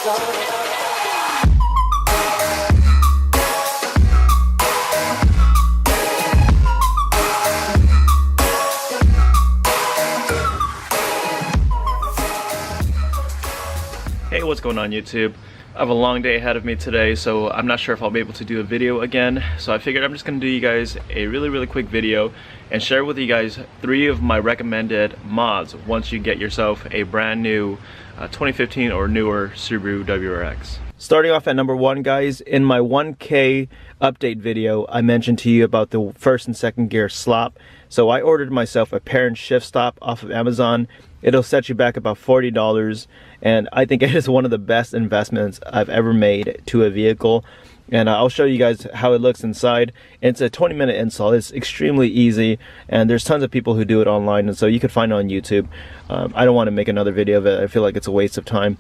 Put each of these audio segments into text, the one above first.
Hey, what's going on YouTube? I have a long day ahead of me today, so I'm not sure if I'll be able to do a video again. So I figured I'm just going to do you guys a really quick video and share with you guys 3 of my recommended mods once you get yourself a brand new 2015 or newer Subaru WRX. Starting off at number 1, guys, in my 1K update video, I mentioned to you about the first and second gear slop. So I ordered myself a pair and shift stop off of Amazon. It'll set you back about $40, and I think it is one of the best investments I've ever made to a vehicle. And I'll show you guys how it looks inside. It's a 20-minute install. It's extremely easy, and there's tons of people who do it online, and so you can find it on YouTube. I don't want to make another video of it. I feel like it's a waste of time.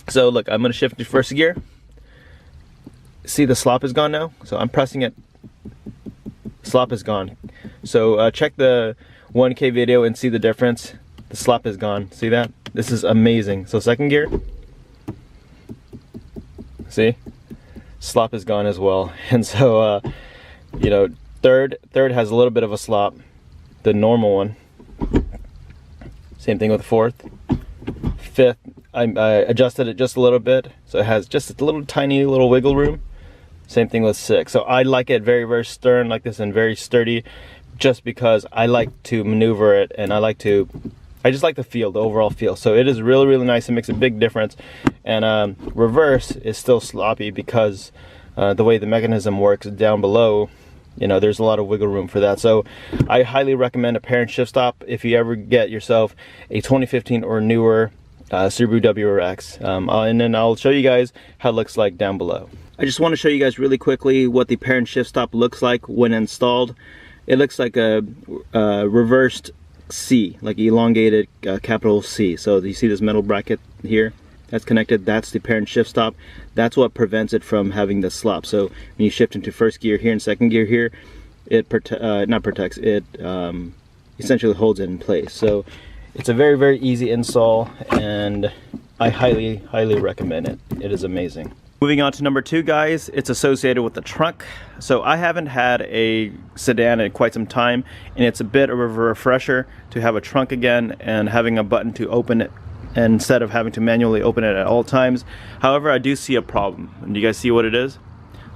So look, I'm going to shift to first gear. See, the slop is gone now, so I'm pressing it. Slop is gone. So check the 1K video and see the difference. The slop is gone. See that? This is amazing. So second gear. See? Slop is gone as well. And so you know, third has a little bit of a slop. The normal one. Same thing with fourth. Fifth, I adjusted it just a little bit, so it has just a little tiny little wiggle room. Same thing with 6. So I like it very stern like this and very sturdy, just because I like to maneuver it, and I just like the feel, the overall feel. So it is really nice. It makes a big difference. And reverse is still sloppy because the way the mechanism works down below, you know, there's a lot of wiggle room for that. So I highly recommend a pair and shift stop if you ever get yourself a 2015 or newer Subaru WRX. And then I'll show you guys how it looks like down below. I just want to show you guys really quickly what the pair and shift stop looks like when installed. It looks like a reversed C, like elongated capital C. So you see this metal bracket here that's connected? That's the pair and shift stop. That's what prevents it from having the slop. So when you shift into first gear here and second gear here, it essentially holds it in place. So it's a very easy install, and I highly recommend it. It is amazing. Moving on to number 2, guys, it's associated with the trunk. So I haven't had a sedan in quite some time, and it's a bit of a refresher to have a trunk again and having a button to open it instead of having to manually open it at all times. However, I do see a problem. And do you guys see what it is?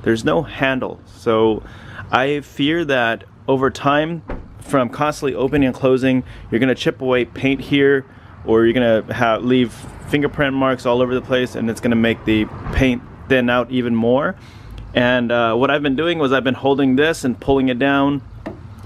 There's no handle. So I fear that over time, from constantly opening and closing, you're going to chip away paint here, or you're going to leave fingerprint marks all over the place, and it's going to make the paint thin out even more. And what I've been doing was I've been holding this and pulling it down,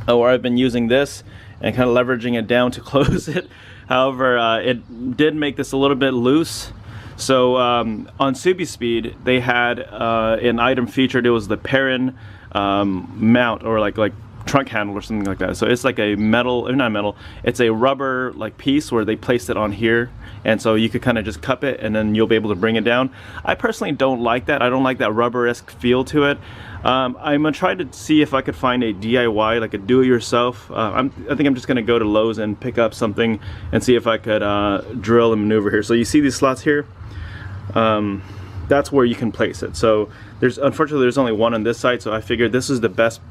or I've been using this and kind of leveraging it down to close it. However, it did make this a little bit loose. So on Subispeed, they had an item featured. It was the Perrin mount, or like trunk handle or something like that. So it's like a metal, or not metal, it's a rubber like piece where they placed it on here, and so you could kind of just cup it and then you'll be able to bring it down. I personally don't like that. I don't like that rubber-esque feel to it. I'm gonna try to see if I could find a DIY, like a do-it-yourself. I think I'm just gonna go to Lowe's and pick up something and see if I could drill and maneuver here. So you see these slots here? That's where you can place it. So unfortunately there's only one on this side, so I figured this is the best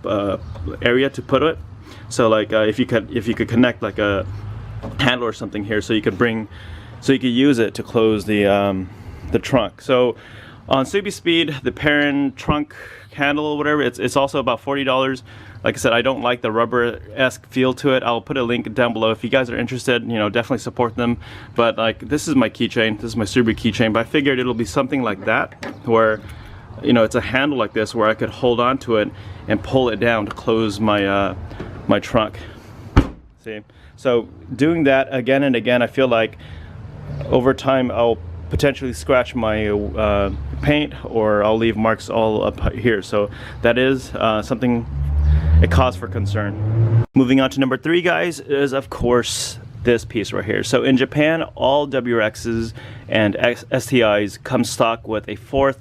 area to put it. So like if you could connect like a handle or something here, so you could use it to close the trunk. So on Subispeed, the Perrin trunk handle or whatever, it's also about $40. Like I said, I don't like the rubber-esque feel to it. I'll put a link down below if you guys are interested. You know, definitely support them. But like, this is my keychain. This is my Subaru keychain. But I figured it'll be something like that, where, you know, it's a handle like this where I could hold on to it and pull it down to close my my trunk. See? So doing that again and again, I feel like over time I'll potentially scratch my paint, or I'll leave marks all up here. So that is something, a cause for concern. Moving on to number 3, guys, is of course this piece right here. So in Japan, all WRXs and STIs come stock with a 4th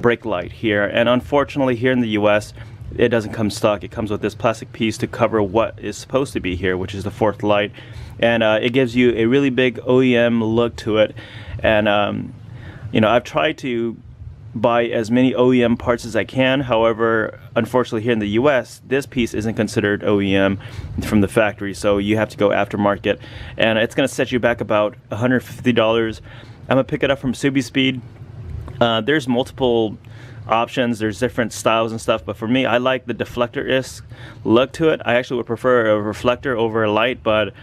brake light here, and unfortunately here in the US it doesn't come stock. It comes with this plastic piece to cover what is supposed to be here, which is the 4th light, and it gives you a really big OEM look to it. And You know, I've tried to buy as many OEM parts as I can. However, unfortunately here in the US, this piece isn't considered OEM from the factory, so you have to go aftermarket, and it's going to set you back about $150. I'm gonna pick it up from SubiSpeed. There's multiple options, there's different styles and stuff, but for me, I like the deflector-esque look to it. I actually would prefer a reflector over a light, but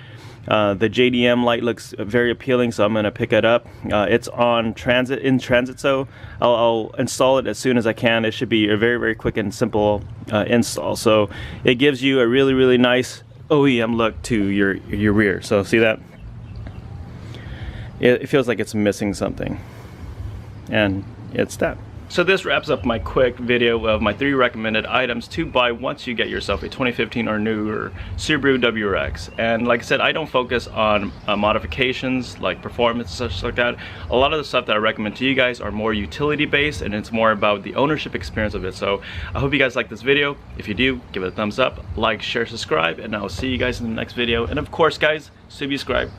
the JDM light looks very appealing, so I'm going to pick it up. It's in transit, so I'll install it as soon as I can. It should be a very, very quick and simple install. So it gives you a really, really nice OEM look to your rear. So see that? It feels like it's missing something, and it's that. So this wraps up my quick video of my 3 recommended items to buy once you get yourself a 2015 or newer Subaru WRX. And like I said, I don't focus on modifications like performance and such like that. A lot of the stuff that I recommend to you guys are more utility based, and it's more about the ownership experience of it. So I hope you guys like this video. If you do, give it a thumbs up, like, share, subscribe, and I'll see you guys in the next video. And of course guys, subscribe.